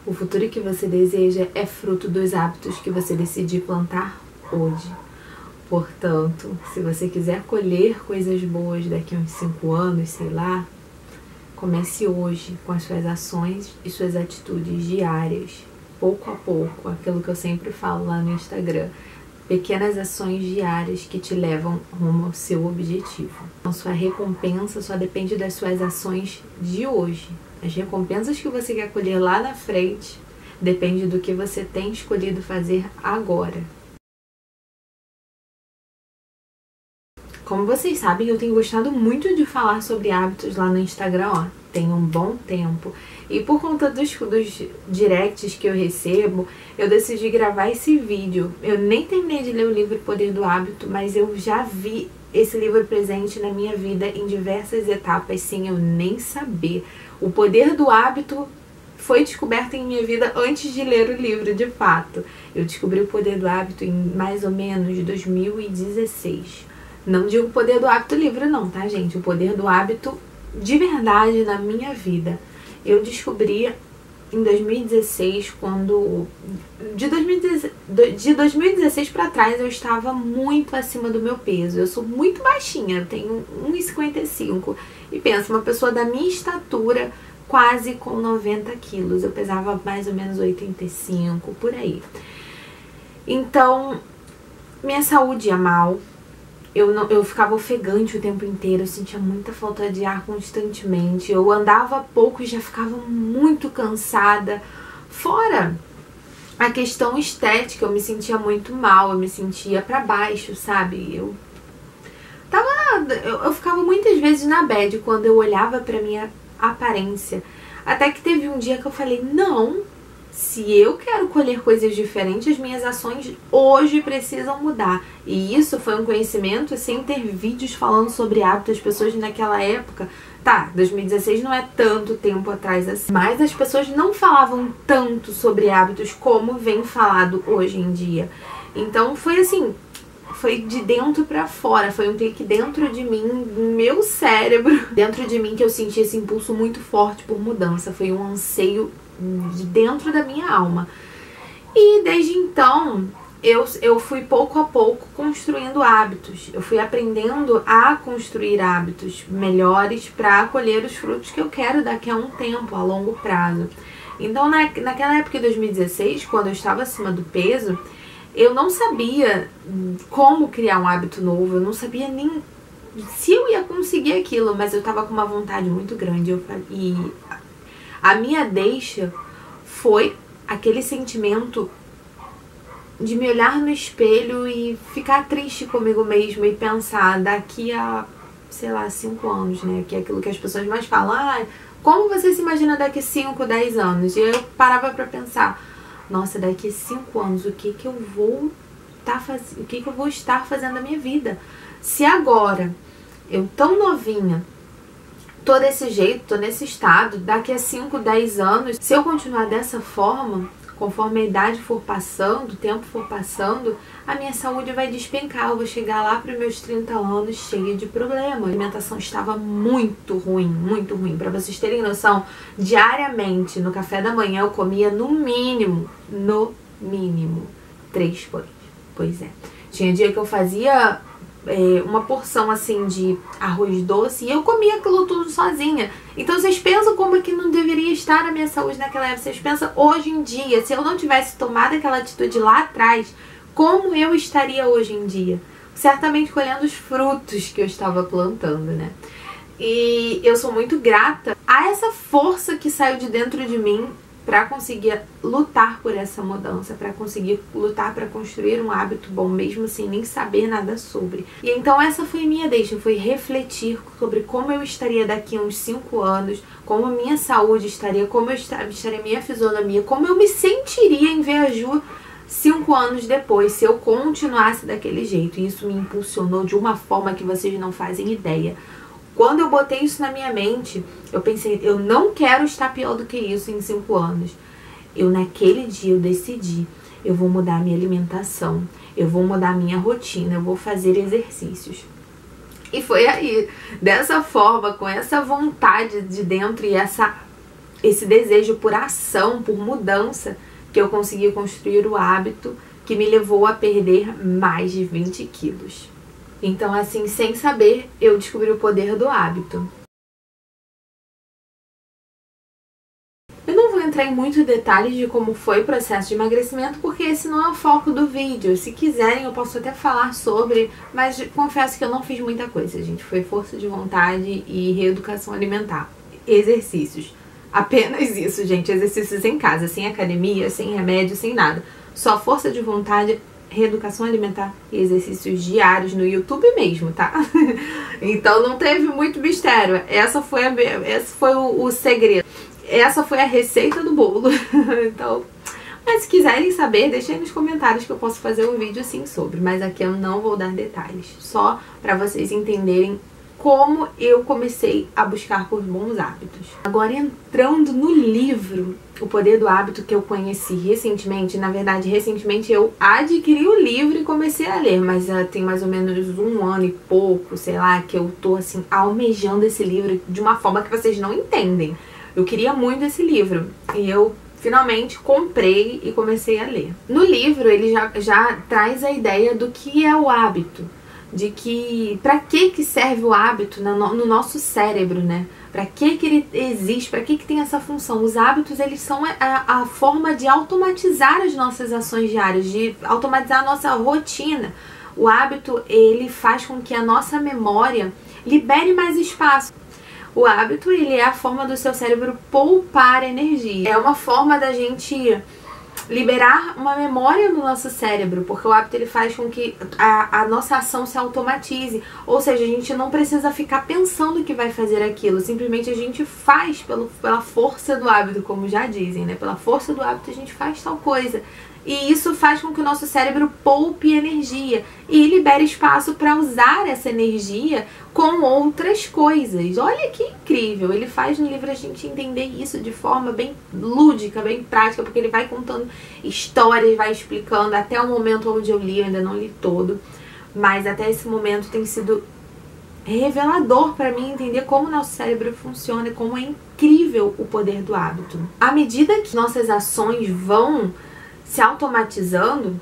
O futuro que você deseja é fruto dos hábitos que você decidir plantar hoje. Portanto, se você quiser colher coisas boas daqui a uns 5 anos, sei lá, comece hoje com as suas ações e suas atitudes diárias, pouco a pouco, aquilo que eu sempre falo lá no Instagram. Pequenas ações diárias que te levam rumo ao seu objetivo. Então, sua recompensa só depende das suas ações de hoje. As recompensas que você quer colher lá na frente depende do que você tem escolhido fazer agora. Como vocês sabem, eu tenho gostado muito de falar sobre hábitos lá no Instagram, tem um bom tempo. E por conta dos directs que eu recebo, eu decidi gravar esse vídeo. Eu nem terminei de ler o livro Poder do Hábito, mas eu já vi esse livro presente na minha vida em diversas etapas, sem eu nem saber. O Poder do Hábito foi descoberto em minha vida antes de ler o livro, de fato. Eu descobri o Poder do Hábito em mais ou menos 2016. Não digo o Poder do Hábito livro não, tá, gente? O Poder do Hábito de verdade na minha vida. Eu descobri em 2016, quando... De 2016 pra trás eu estava muito acima do meu peso. Eu sou muito baixinha, eu tenho 1,55. E pensa, uma pessoa da minha estatura, quase com 90 quilos. Eu pesava mais ou menos 85, por aí. Então, minha saúde ia mal. Eu ficava ofegante o tempo inteiro, eu sentia muita falta de ar constantemente. Eu andava pouco e já ficava muito cansada. Fora a questão estética, eu me sentia muito mal, eu me sentia pra baixo, sabe? Eu ficava muitas vezes na bad quando eu olhava pra minha aparência. Até que teve um dia que eu falei, não, se eu quero colher coisas diferentes, as minhas ações hoje precisam mudar. E isso foi um conhecimento sem ter vídeos falando sobre hábitos. As pessoas naquela época, tá, 2016 não é tanto tempo atrás assim, mas as pessoas não falavam tanto sobre hábitos como vem falado hoje em dia. Então foi assim, foi de dentro pra fora, foi um clique dentro de mim, meu cérebro, dentro de mim, que eu senti esse impulso muito forte por mudança. Foi um anseio de dentro da minha alma. E desde então eu fui pouco a pouco construindo hábitos. Eu fui aprendendo a construir hábitos melhores para colher os frutos que eu quero daqui a um tempo, a longo prazo. Então naquela época de 2016, quando eu estava acima do peso, eu não sabia como criar um hábito novo, eu não sabia nem se eu ia conseguir aquilo, mas eu estava com uma vontade muito grande. E a minha deixa foi aquele sentimento de me olhar no espelho e ficar triste comigo mesma e pensar daqui a, sei lá, 5 anos, né? Que é aquilo que as pessoas mais falam, ah, como você se imagina daqui a 5, 10 anos? E eu parava pra pensar, nossa, daqui a 5 anos, o que eu vou estar fazendo na minha vida? Se agora eu tão novinha tô desse jeito, tô nesse estado, daqui a 5, 10 anos, se eu continuar dessa forma, conforme a idade for passando, o tempo for passando, a minha saúde vai despencar. Eu vou chegar lá para os meus 30 anos cheia de problemas. A alimentação estava muito ruim, muito ruim. Para vocês terem noção, diariamente, no café da manhã, eu comia no mínimo 3 pães. Pois é. Tinha dia que eu fazia uma porção assim de arroz doce e eu comia aquilo tudo sozinha. Então vocês pensam como é que não deveria estar a minha saúde naquela época. Vocês pensam hoje em dia, se eu não tivesse tomado aquela atitude lá atrás, como eu estaria hoje em dia? Certamente colhendo os frutos que eu estava plantando, né? E eu sou muito grata a essa força que saiu de dentro de mim para conseguir lutar por essa mudança, para conseguir lutar para construir um hábito bom, mesmo sem nem saber nada sobre. E então essa foi a minha deixa, foi refletir sobre como eu estaria daqui a uns 5 anos, como a minha saúde estaria, como estaria a minha fisionomia, como eu me sentiria em ver a Ju 5 anos depois, se eu continuasse daquele jeito. E isso me impulsionou de uma forma que vocês não fazem ideia. Quando eu botei isso na minha mente, eu pensei, eu não quero estar pior do que isso em 5 anos. Naquele dia, eu decidi, eu vou mudar a minha alimentação, eu vou mudar a minha rotina, eu vou fazer exercícios. E foi aí, dessa forma, com essa vontade de dentro e essa esse desejo por ação, por mudança, que eu consegui construir o hábito que me levou a perder mais de 20 quilos. Então, assim, sem saber, eu descobri o poder do hábito. Eu não vou entrar em muitos detalhes de como foi o processo de emagrecimento, porque esse não é o foco do vídeo. Se quiserem, eu posso até falar sobre, mas confesso que eu não fiz muita coisa, gente. Foi força de vontade e reeducação alimentar. Exercícios. Apenas isso, gente. Exercícios em casa, sem academia, sem remédio, sem nada. Só força de vontade, reeducação alimentar e exercícios diários no YouTube mesmo, tá? Então não teve muito mistério. Esse foi o segredo. Essa foi a receita do bolo. Então, mas se quiserem saber, deixem nos comentários que eu posso fazer um vídeo assim sobre. Mas aqui eu não vou dar detalhes. Só pra vocês entenderem como eu comecei a buscar por bons hábitos. Agora, entrando no livro O Poder do Hábito, que eu conheci recentemente. Na verdade, recentemente eu adquiri o livro e comecei a ler, mas tem mais ou menos 1 ano e pouco, sei lá, que eu tô assim, almejando esse livro de uma forma que vocês não entendem. Eu queria muito esse livro e eu finalmente comprei e comecei a ler. No livro ele já traz a ideia do que é o hábito, de que para que serve o hábito no nosso cérebro, né? Para que ele existe, para que tem essa função? Os hábitos, eles são a forma de automatizar as nossas ações diárias, de automatizar a nossa rotina. O hábito, ele faz com que a nossa memória libere mais espaço. O hábito, ele é a forma do seu cérebro poupar energia. É uma forma da gente liberar uma memória no nosso cérebro, porque o hábito, ele faz com que a nossa ação se automatize. Ou seja, a gente não precisa ficar pensando que vai fazer aquilo. Simplesmente a gente faz pela força do hábito, como já dizem, né? Pela força do hábito a gente faz tal coisa. E isso faz com que o nosso cérebro poupe energia e libere espaço para usar essa energia com outras coisas. Olha que incrível! Ele faz no livro a gente entender isso de forma bem lúdica, bem prática, porque ele vai contando histórias, vai explicando até o momento onde eu li, eu ainda não li todo, mas até esse momento tem sido revelador para mim entender como o nosso cérebro funciona e como é incrível o poder do hábito. À medida que nossas ações vão se automatizando,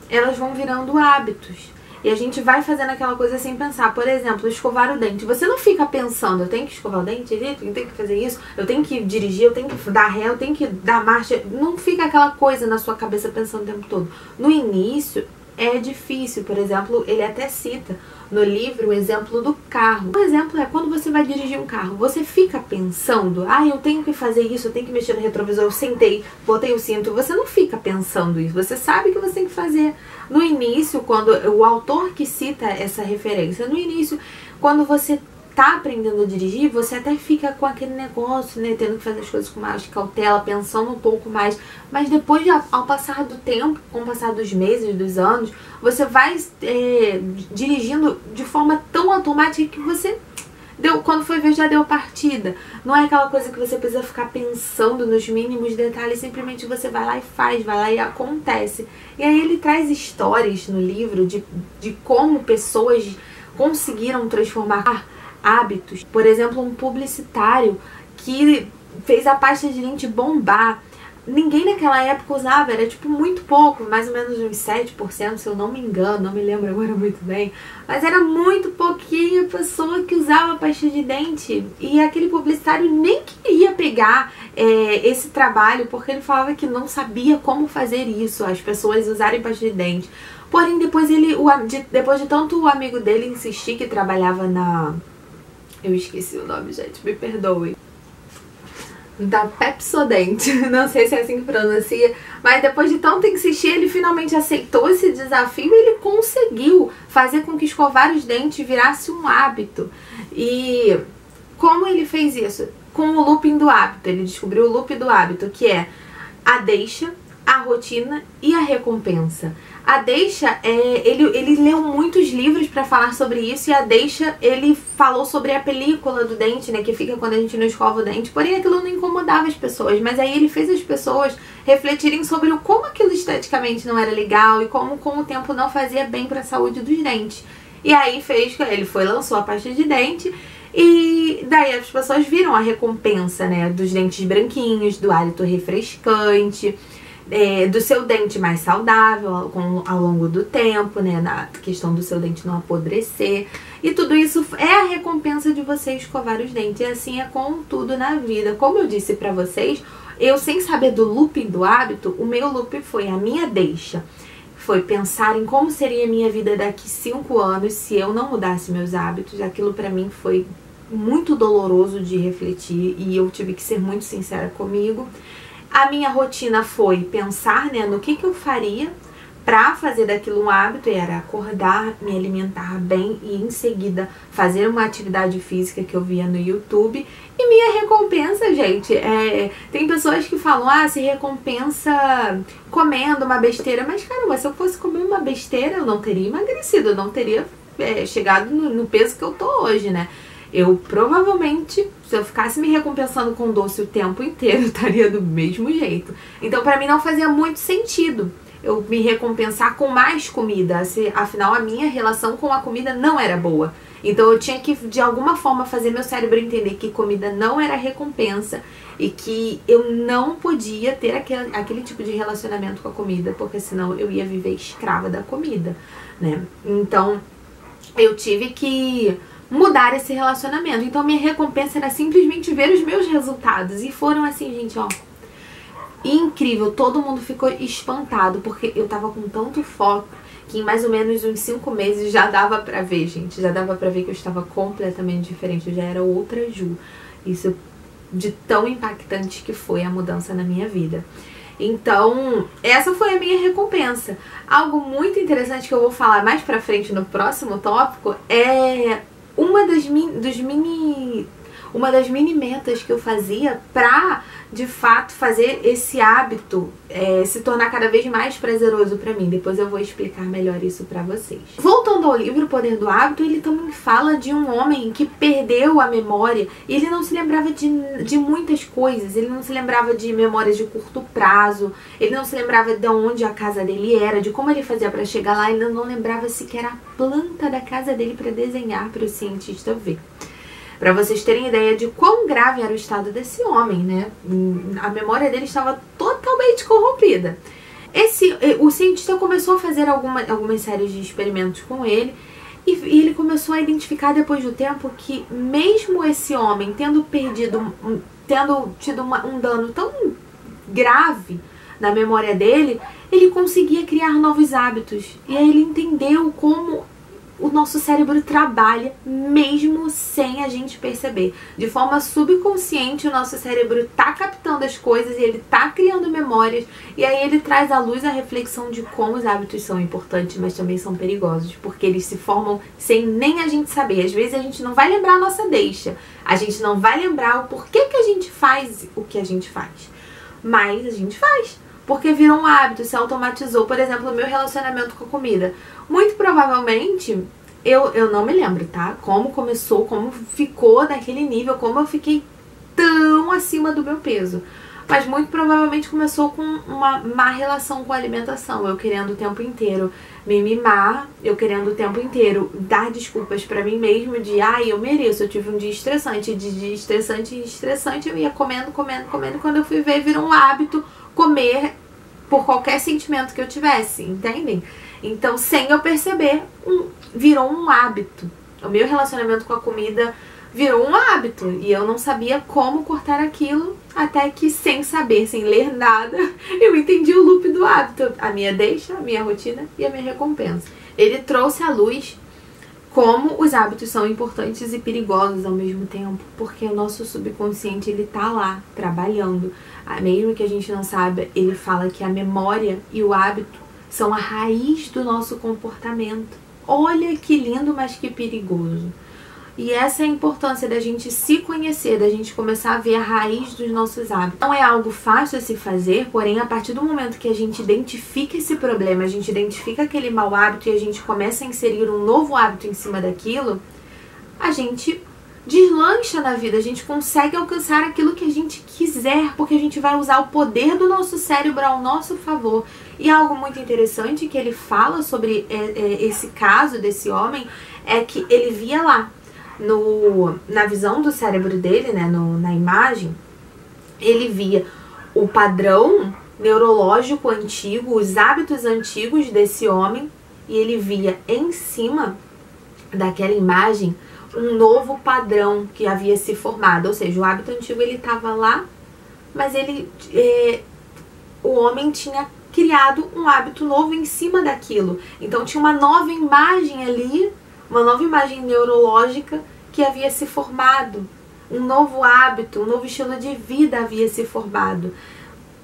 elas vão virando hábitos. E a gente vai fazendo aquela coisa sem pensar. Por exemplo, escovar o dente. Você não fica pensando, eu tenho que escovar o dente, eu tenho que fazer isso, eu tenho que dirigir, eu tenho que dar ré, eu tenho que dar marcha. Não fica aquela coisa na sua cabeça pensando o tempo todo. No início é difícil. Por exemplo, ele até cita no livro o exemplo do carro. Um exemplo é quando você vai dirigir um carro. Você fica pensando, eu tenho que fazer isso, eu tenho que mexer no retrovisor, eu sentei, botei o cinto. Você não fica pensando isso, você sabe que você tem que fazer. No início, quando o autor que cita essa referência, no início, quando você tá aprendendo a dirigir, você até fica com aquele negócio, né, tendo que fazer as coisas com mais cautela, pensando um pouco mais, mas depois, ao passar do tempo, com o passar dos meses, dos anos, você vai dirigindo de forma tão automática que você quando foi ver, já deu partida. Não é aquela coisa que você precisa ficar pensando nos mínimos detalhes, simplesmente você vai lá e faz, vai lá e acontece. E aí ele traz histórias no livro de como pessoas conseguiram transformar hábitos. Por exemplo, um publicitário que fez a pasta de dente bombar. Ninguém naquela época usava, era tipo muito pouco, mais ou menos uns 7%, se eu não me engano, não me lembro agora muito bem, mas era muito pouquinho a pessoa que usava pasta de dente. E aquele publicitário nem queria pegar esse trabalho, porque ele falava que não sabia como fazer isso, as pessoas usarem pasta de dente. Porém, depois depois de tanto o amigo dele insistir, que trabalhava na... Eu esqueci o nome, gente, me perdoe. Da Pepsodent, não sei se é assim que pronuncia, mas depois de tanto insistir, ele finalmente aceitou esse desafio e ele conseguiu fazer com que escovar os dentes virasse um hábito. E como ele fez isso? Com o looping do hábito. Ele descobriu o loop do hábito, que é a deixa, a rotina e a recompensa. A deixa, ele leu muitos livros para falar sobre isso, e a deixa, ele falou sobre a película do dente, né, que fica quando a gente não escova o dente, porém aquilo não incomodava as pessoas, mas aí ele fez as pessoas refletirem sobre como aquilo esteticamente não era legal e como com o tempo não fazia bem para a saúde dos dentes. E aí lançou a pasta de dente E daí as pessoas viram a recompensa, né, dos dentes branquinhos, do hálito refrescante, do seu dente mais saudável ao longo do tempo, né, na questão do seu dente não apodrecer. E tudo isso é a recompensa de você escovar os dentes. E assim é com tudo na vida. Como eu disse pra vocês, eu sem saber do looping do hábito, o meu looping foi a minha deixa. Foi pensar em como seria a minha vida daqui 5 anos se eu não mudasse meus hábitos. Aquilo pra mim foi muito doloroso de refletir e eu tive que ser muito sincera comigo. A minha rotina foi pensar, né, no que eu faria pra fazer daquilo um hábito, e era acordar, me alimentar bem e em seguida fazer uma atividade física que eu via no YouTube. E minha recompensa, gente, tem pessoas que falam, se recompensa comendo uma besteira, mas caramba, se eu fosse comer uma besteira eu não teria emagrecido, eu não teria chegado no peso que eu tô hoje, né? Eu provavelmente, se eu ficasse me recompensando com doce o tempo inteiro, eu estaria do mesmo jeito. Então pra mim não fazia muito sentido eu me recompensar com mais comida, afinal a minha relação com a comida não era boa. Então eu tinha que de alguma forma fazer meu cérebro entender que comida não era recompensa e que eu não podia ter aquele tipo de relacionamento com a comida, porque senão eu ia viver escrava da comida, né? Então eu tive que mudar esse relacionamento. Então minha recompensa era simplesmente ver os meus resultados. E foram assim, gente, ó, incrível. Todo mundo ficou espantado, porque eu tava com tanto foco que em mais ou menos uns 5 meses já dava pra ver, gente. Já dava pra ver que eu estava completamente diferente. Eu já era outra Ju. Isso de tão impactante que foi a mudança na minha vida. Então, essa foi a minha recompensa. Algo muito interessante que eu vou falar mais pra frente no próximo tópico é uma das mini metas que eu fazia pra, de fato, fazer esse hábito se tornar cada vez mais prazeroso pra mim. Depois eu vou explicar melhor isso pra vocês. Voltando ao livro O Poder do Hábito, ele também fala de um homem que perdeu a memória. Ele não se lembrava de muitas coisas. Ele não se lembrava de memórias de curto prazo. Ele não se lembrava de onde a casa dele era, de como ele fazia pra chegar lá. Ele não lembrava sequer a planta da casa dele pra desenhar para o cientista ver. Pra vocês terem ideia de quão grave era o estado desse homem, né? A memória dele estava totalmente corrompida. O cientista começou a fazer algumas séries de experimentos com ele e ele começou a identificar depois do tempo que mesmo esse homem tendo tido um dano tão grave na memória dele, ele conseguia criar novos hábitos. E aí ele entendeu como o nosso cérebro trabalha mesmo sem a gente perceber. De forma subconsciente, o nosso cérebro tá captando as coisas e ele tá criando memórias. E aí ele traz à luz a reflexão de como os hábitos são importantes, mas também são perigosos, porque eles se formam sem nem a gente saber. Às vezes a gente não vai lembrar a nossa deixa, a gente não vai lembrar o porquê que a gente faz o que a gente faz, mas a gente faz. Porque virou um hábito, se automatizou. Por exemplo, o meu relacionamento com a comida. Muito provavelmente, eu não me lembro, tá? Como começou, como ficou daquele nível, como eu fiquei tão acima do meu peso. Mas muito provavelmente começou com uma má relação com a alimentação. Eu querendo o tempo inteiro me mimar, eu querendo o tempo inteiro dar desculpas pra mim mesmo de, eu mereço, eu tive um dia estressante, de dia estressante em estressante, eu ia comendo. Quando eu fui ver, virou um hábito comer por qualquer sentimento que eu tivesse, entendem? Então, sem eu perceber, virou um hábito. O meu relacionamento com a comida virou um hábito e eu não sabia como cortar aquilo, até que sem saber, sem ler nada, eu entendi o loop do hábito, a minha deixa, a minha rotina e a minha recompensa. Ele trouxe à luz como os hábitos são importantes e perigosos ao mesmo tempo, porque o nosso subconsciente, ele tá lá, trabalhando. Mesmo que a gente não saiba, ele fala que a memória e o hábito são a raiz do nosso comportamento. Olha que lindo, mas que perigoso. E essa é a importância da gente se conhecer, da gente começar a ver a raiz dos nossos hábitos. Não é algo fácil a se fazer, porém, a partir do momento que a gente identifica esse problema, a gente identifica aquele mau hábito e a gente começa a inserir um novo hábito em cima daquilo, a gente deslancha na vida, a gente consegue alcançar aquilo que a gente quiser, porque a gente vai usar o poder do nosso cérebro ao nosso favor. E algo muito interessante que ele fala sobre esse caso desse homem é que ele via lá na visão do cérebro dele, né, na imagem, ele via o padrão neurológico antigo, os hábitos antigos desse homem, e ele via em cima daquela imagem um novo padrão que havia se formado. Ou seja, o hábito antigo ele estava lá, mas o homem tinha criado um hábito novo em cima daquilo. Então tinha uma nova imagem ali, uma nova imagem neurológica que havia se formado. Um novo hábito, um novo estilo de vida havia se formado.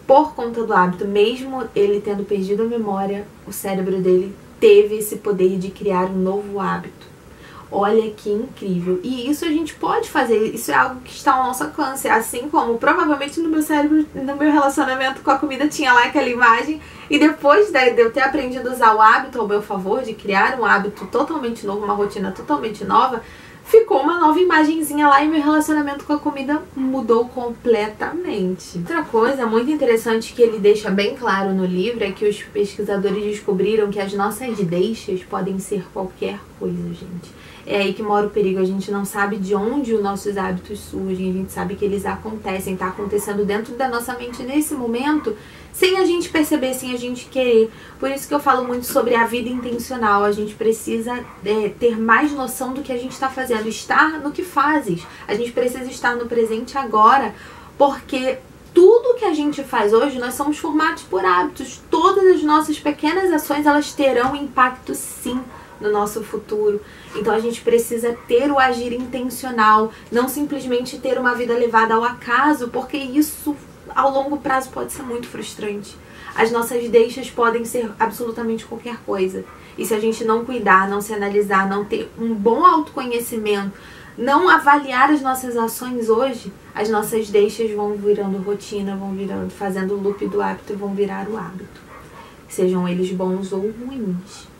Por conta do hábito, mesmo ele tendo perdido a memória, o cérebro dele teve esse poder de criar um novo hábito. Olha que incrível. E isso a gente pode fazer, isso é algo que está ao nosso alcance. Assim como provavelmente no meu cérebro, no meu relacionamento com a comida tinha lá aquela imagem. E depois de eu ter aprendido a usar o hábito ao meu favor, de criar um hábito totalmente novo, uma rotina totalmente nova, ficou uma nova imagenzinha lá e meu relacionamento com a comida mudou completamente. Outra coisa muito interessante que ele deixa bem claro no livro é que os pesquisadores descobriram que as nossas deixas podem ser qualquer coisa, gente. É aí que mora o perigo, a gente não sabe de onde os nossos hábitos surgem, a gente sabe que eles acontecem, tá acontecendo dentro da nossa mente nesse momento, sem a gente perceber, sem a gente querer. Por isso que eu falo muito sobre a vida intencional, a gente precisa ter mais noção do que a gente está fazendo, estar no que fazes, a gente precisa estar no presente agora, porque tudo que a gente faz hoje, nós somos formados por hábitos, todas as nossas pequenas ações, elas terão impacto sim no nosso futuro. Então a gente precisa ter o agir intencional, não simplesmente ter uma vida levada ao acaso, porque isso ao longo prazo pode ser muito frustrante. As nossas deixas podem ser absolutamente qualquer coisa. E se a gente não cuidar, não se analisar, não ter um bom autoconhecimento, não avaliar as nossas ações hoje, as nossas deixas vão virando rotina, vão virando, fazendo o loop do hábito e vão virar o hábito. Sejam eles bons ou ruins.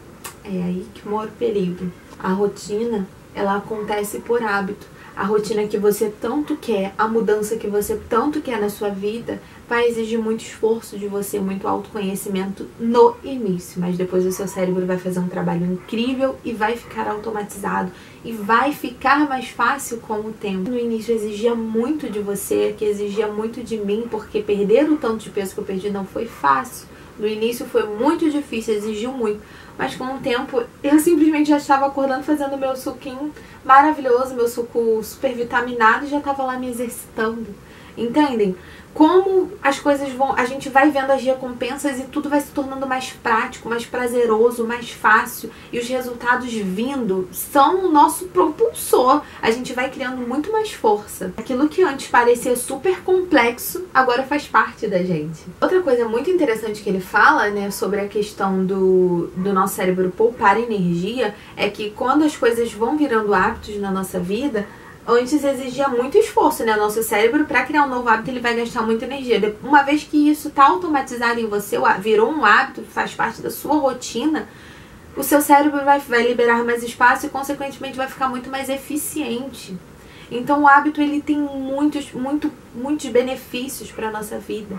É aí que mora o perigo. A rotina, ela acontece por hábito. A rotina que você tanto quer, a mudança que você tanto quer na sua vida, vai exigir muito esforço de você, muito autoconhecimento no início. Mas depois o seu cérebro vai fazer um trabalho incrível e vai ficar automatizado. E vai ficar mais fácil com o tempo. No início exigia muito de você, que exigia muito de mim, porque perder o tanto de peso que eu perdi não foi fácil. No início foi muito difícil, exigiu muito. Mas com o tempo, eu simplesmente já estava acordando fazendo meu suquinho maravilhoso, meu suco super vitaminado e já estava lá me exercitando. Entendem? Como as coisas vão... A gente vai vendo as recompensas e tudo vai se tornando mais prático, mais prazeroso, mais fácil. E os resultados vindo são o nosso propulsor. A gente vai criando muito mais força. Aquilo que antes parecia super complexo, agora faz parte da gente. Outra coisa muito interessante que ele fala, né, sobre a questão do nosso cérebro poupar energia, é que quando as coisas vão virando hábitos na nossa vida, antes exigia muito esforço, né? O nosso cérebro, para criar um novo hábito, ele vai gastar muita energia. Uma vez que isso está automatizado em você, virou um hábito, faz parte da sua rotina, o seu cérebro vai liberar mais espaço e, consequentemente, vai ficar muito mais eficiente. Então, o hábito, ele tem muitos benefícios para a nossa vida.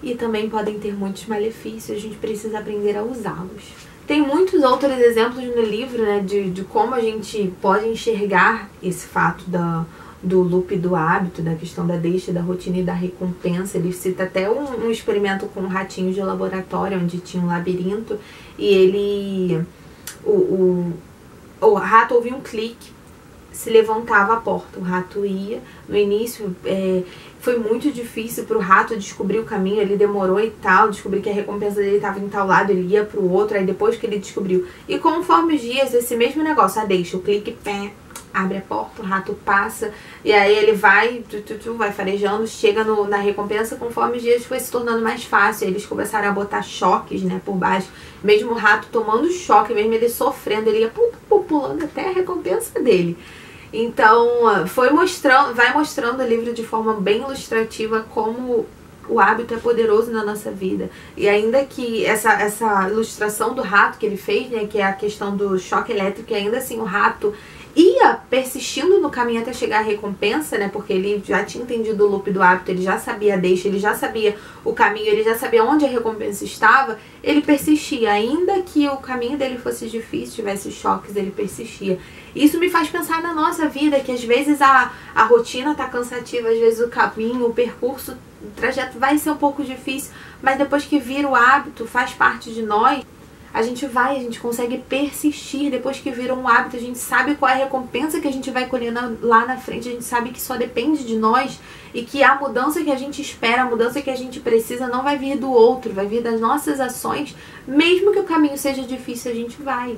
E também podem ter muitos malefícios, a gente precisa aprender a usá-los. Tem muitos outros exemplos no livro, né, de como a gente pode enxergar esse fato do loop do hábito, da questão da deixa, da rotina e da recompensa. Ele cita até um experimento com ratinhos de laboratório, onde tinha um labirinto, e ele... O rato ouvia um clique, se levantava a porta, o rato ia. No início foi muito difícil para o rato descobrir o caminho, ele demorou e tal, descobrir que a recompensa dele estava em tal lado, ele ia para o outro, aí depois que ele descobriu. E conforme os dias, esse mesmo negócio, deixa, o clique, abre a porta, o rato passa, e aí ele vai farejando, chega na recompensa. Conforme os dias foi se tornando mais fácil, eles começaram a botar choques, né, por baixo. Mesmo o rato tomando choque, mesmo ele sofrendo, ele ia pulando até a recompensa dele. Então, vai mostrando o livro de forma bem ilustrativa como o hábito é poderoso na nossa vida. E ainda que essa ilustração do rato que ele fez, né, que é a questão do choque elétrico, e ainda assim o rato, ia persistindo no caminho até chegar à recompensa, né? Porque ele já tinha entendido o loop do hábito, ele já sabia a deixa, ele já sabia o caminho, ele já sabia onde a recompensa estava, ele persistia. Ainda que o caminho dele fosse difícil, tivesse choques, ele persistia. Isso me faz pensar na nossa vida, que às vezes a rotina tá cansativa, às vezes o caminho, o percurso, o trajeto vai ser um pouco difícil, mas depois que vira o hábito, faz parte de nós, a gente consegue persistir. Depois que vira um hábito, a gente sabe qual é a recompensa que a gente vai colher lá na frente, a gente sabe que só depende de nós e que a mudança que a gente espera, a mudança que a gente precisa não vai vir do outro, vai vir das nossas ações. Mesmo que o caminho seja difícil, a gente vai.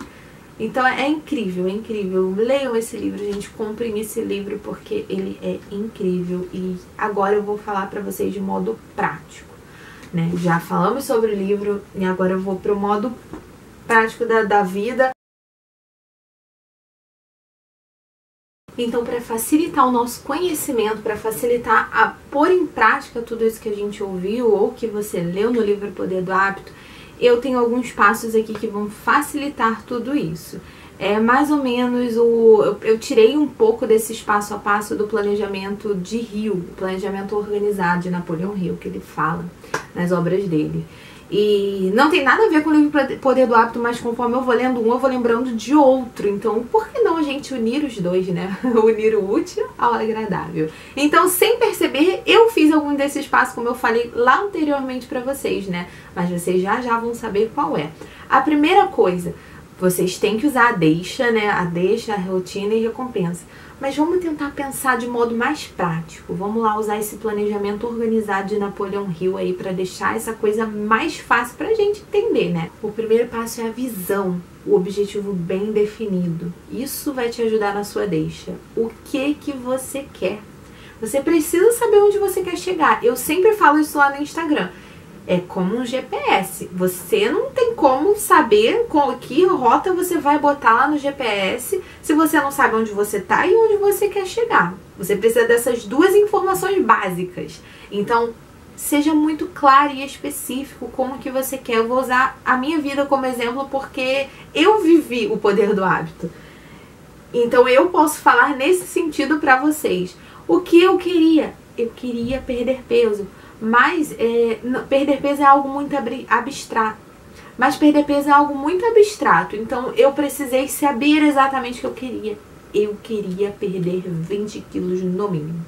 Então é incrível, é incrível. Leiam esse livro, gente, comprem esse livro porque ele é incrível. E agora eu vou falar pra vocês de modo prático, né? Já falamos sobre o livro e agora eu vou pro modo prático da vida. Então, para facilitar o nosso conhecimento, para facilitar a pôr em prática tudo isso que a gente ouviu ou que você leu no livro Poder do Hábito, eu tenho alguns passos aqui que vão facilitar tudo isso. É mais ou menos eu tirei um pouco desses passo a passo do planejamento de Hill, o planejamento organizado de Napoleão Hill, que ele fala nas obras dele. E não tem nada a ver com o livro Poder do Hábito, mas conforme eu vou lendo um, eu vou lembrando de outro. Então, por que não a gente unir os dois, né? Unir o útil ao agradável. Então, sem perceber, eu fiz algum desses passos, como eu falei lá anteriormente pra vocês, né? Mas vocês já vão saber qual é. A primeira coisa, vocês têm que usar a deixa, né? A deixa, a rotina e recompensa. Mas vamos tentar pensar de modo mais prático. Vamos lá usar esse planejamento organizado de Napoleão Hill aí para deixar essa coisa mais fácil pra gente entender, né? O primeiro passo é a visão, o objetivo bem definido. Isso vai te ajudar na sua deixa. O que você quer? Você precisa saber onde você quer chegar. Eu sempre falo isso lá no Instagram. É como um GPS. Você não tem como saber que rota você vai botar lá no GPS se você não sabe onde você está e onde você quer chegar. Você precisa dessas duas informações básicas. Então, seja muito claro e específico como que você quer. Eu vou usar a minha vida como exemplo porque eu vivi o poder do hábito. Então, eu posso falar nesse sentido para vocês. O que eu queria? Eu queria perder peso. Mas perder peso é algo muito abstrato. Mas perder peso é algo muito abstrato. Então eu precisei saber exatamente o que eu queria. Eu queria perder 20 quilos no mínimo.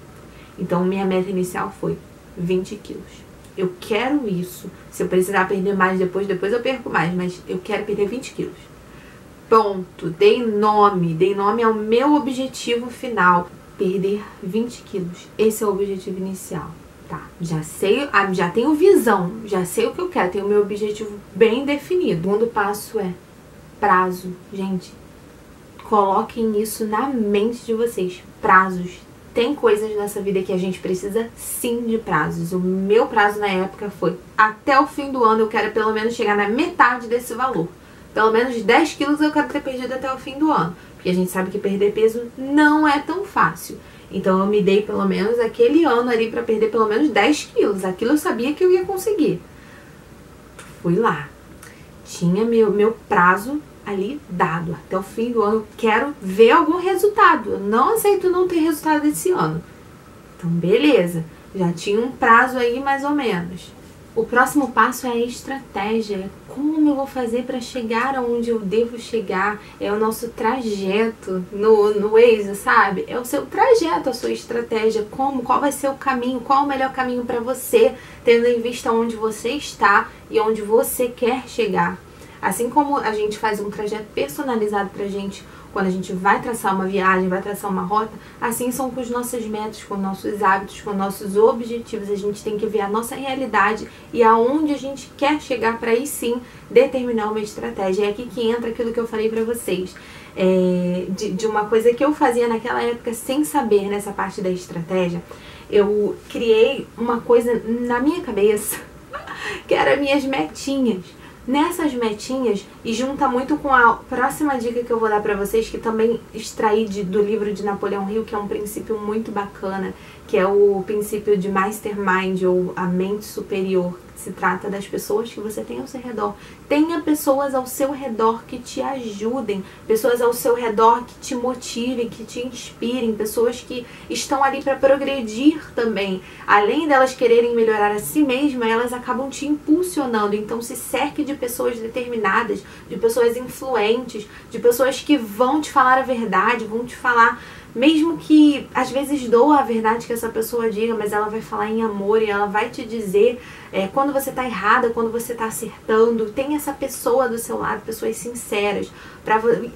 Então minha meta inicial foi 20 quilos. Eu quero isso. Se eu precisar perder mais depois eu perco mais. Mas eu quero perder 20 quilos. Ponto. Dei nome ao meu objetivo final. Perder 20 quilos. Esse é o objetivo inicial. Tá, já sei, já tenho visão, já sei o que eu quero, tenho o meu objetivo bem definido. O segundo passo é prazo. Gente, coloquem isso na mente de vocês. Prazos. Tem coisas nessa vida que a gente precisa sim de prazos. O meu prazo na época foi até o fim do ano eu quero pelo menos chegar na metade desse valor. Pelo menos 10 quilos eu quero ter perdido até o fim do ano. Porque a gente sabe que perder peso não é tão fácil. Então eu me dei pelo menos aquele ano ali pra perder pelo menos 10 quilos. Aquilo eu sabia que eu ia conseguir. Fui lá. Tinha meu prazo ali dado. Até o fim do ano eu quero ver algum resultado. Eu não aceito não ter resultado esse ano. Então beleza. Já tinha um prazo aí mais ou menos. O próximo passo é a estratégia. Como eu vou fazer para chegar aonde eu devo chegar? É o nosso trajeto no Waze, sabe? É o seu trajeto, a sua estratégia. Qual vai ser o caminho? Qual o melhor caminho para você, tendo em vista onde você está e onde você quer chegar. Assim como a gente faz um trajeto personalizado pra gente quando a gente vai traçar uma viagem, vai traçar uma rota, assim são com os nossos metas, com nossos hábitos, com nossos objetivos. A gente tem que ver a nossa realidade e aonde a gente quer chegar para aí sim determinar uma estratégia. É aqui que entra aquilo que eu falei para vocês, de uma coisa que eu fazia naquela época sem saber nessa parte da estratégia. Eu criei uma coisa na minha cabeça que eram minhas metinhas. Nessas metinhas, e junta muito com a próxima dica que eu vou dar pra vocês, que também extraí do livro de Napoleão Hill, que é um princípio muito bacana, que é o princípio de Mastermind, ou a mente superior, Se trata das pessoas que você tem ao seu redor. Tenha pessoas ao seu redor que te ajudem, pessoas ao seu redor que te motivem, que te inspirem, pessoas que estão ali para progredir também. Além delas quererem melhorar a si mesmas, elas acabam te impulsionando. Então se cerque de pessoas determinadas, de pessoas influentes, de pessoas que vão te falar a verdade, vão te falar, mesmo que às vezes doa a verdade que essa pessoa diga, mas ela vai falar em amor e ela vai te dizer quando você tá errada, quando você tá acertando. Tem essa pessoa do seu lado, pessoas sinceras.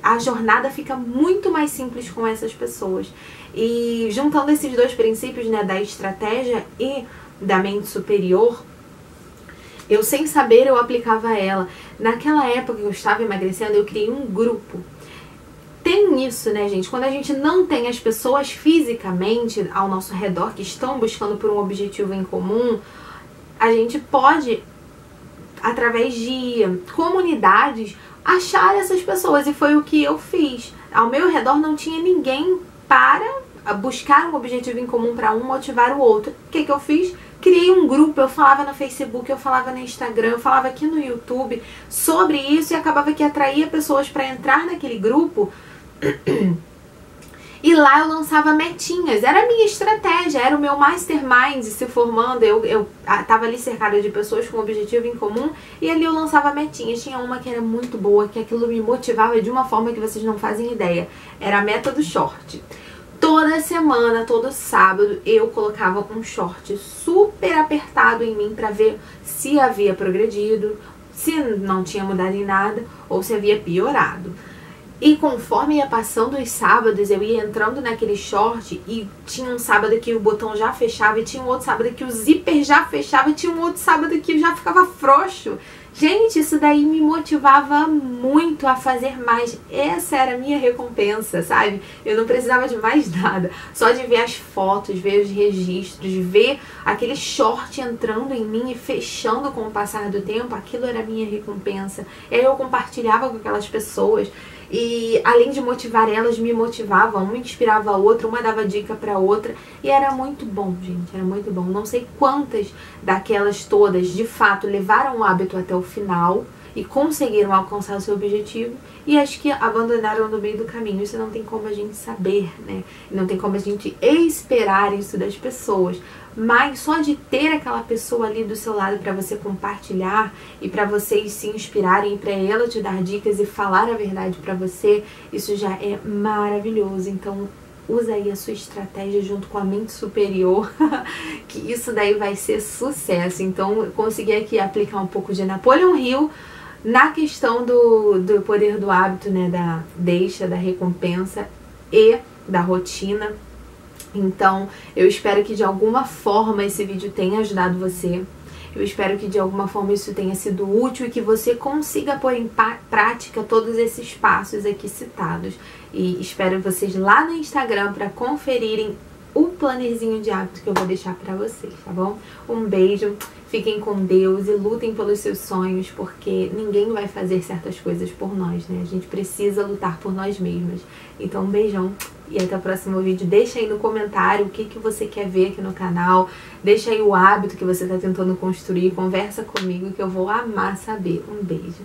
A jornada fica muito mais simples com essas pessoas. E juntando esses dois princípios, né, da estratégia e da mente superior, eu sem saber eu aplicava ela. Naquela época que eu estava emagrecendo, eu criei um grupo. Tem isso, né, gente? Quando a gente não tem as pessoas fisicamente ao nosso redor que estão buscando por um objetivo em comum, a gente pode, através de comunidades, achar essas pessoas. E foi o que eu fiz. Ao meu redor não tinha ninguém para buscar um objetivo em comum, para um motivar o outro. O que eu fiz? Criei um grupo, eu falava no Facebook, eu falava no Instagram, eu falava aqui no YouTube sobre isso e acabava que atraía pessoas para entrar naquele grupo. E lá eu lançava metinhas, era a minha estratégia, era o meu mastermind se formando. Eu tava ali cercada de pessoas com um objetivo em comum e ali eu lançava metinhas. Tinha uma que era muito boa, que aquilo me motivava de uma forma que vocês não fazem ideia. Era a meta do short. Toda semana, todo sábado, eu colocava um short super apertado em mim pra ver se havia progredido, se não tinha mudado em nada ou se havia piorado. E conforme ia passando os sábados, eu ia entrando naquele short e tinha um sábado que o botão já fechava, e tinha um outro sábado que o zíper já fechava, e tinha um outro sábado que já ficava frouxo. Gente, isso daí me motivava muito a fazer mais. Essa era a minha recompensa, sabe? Eu não precisava de mais nada. Só de ver as fotos, ver os registros, ver aquele short entrando em mim e fechando com o passar do tempo, aquilo era a minha recompensa. E aí eu compartilhava com aquelas pessoas. E além de motivar elas, me motivava, uma inspirava a outra, uma dava dica pra outra. E era muito bom, gente, era muito bom. Não sei quantas daquelas todas, de fato, levaram o hábito até o final e conseguiram alcançar o seu objetivo, e as que abandonaram no meio do caminho. Isso não tem como a gente saber, né? Não tem como a gente esperar isso das pessoas. Mas só de ter aquela pessoa ali do seu lado para você compartilhar e para vocês se inspirarem, para ela te dar dicas e falar a verdade para você, isso já é maravilhoso. Então usa aí a sua estratégia junto com a mente superior, que isso daí vai ser sucesso. Então eu consegui aqui aplicar um pouco de Napoleon Hill na questão do poder do hábito, né, da deixa, da recompensa e da rotina. Então, eu espero que de alguma forma esse vídeo tenha ajudado você. Eu espero que de alguma forma isso tenha sido útil e que você consiga pôr em prática todos esses passos aqui citados. E espero vocês lá no Instagram para conferirem o plannerzinho de hábito que eu vou deixar pra vocês, tá bom? Um beijo, fiquem com Deus e lutem pelos seus sonhos, porque ninguém vai fazer certas coisas por nós, né? A gente precisa lutar por nós mesmas. Então, um beijão e até o próximo vídeo. Deixa aí no comentário o que você quer ver aqui no canal. Deixa aí o hábito que você tá tentando construir. Conversa comigo que eu vou amar saber. Um beijo.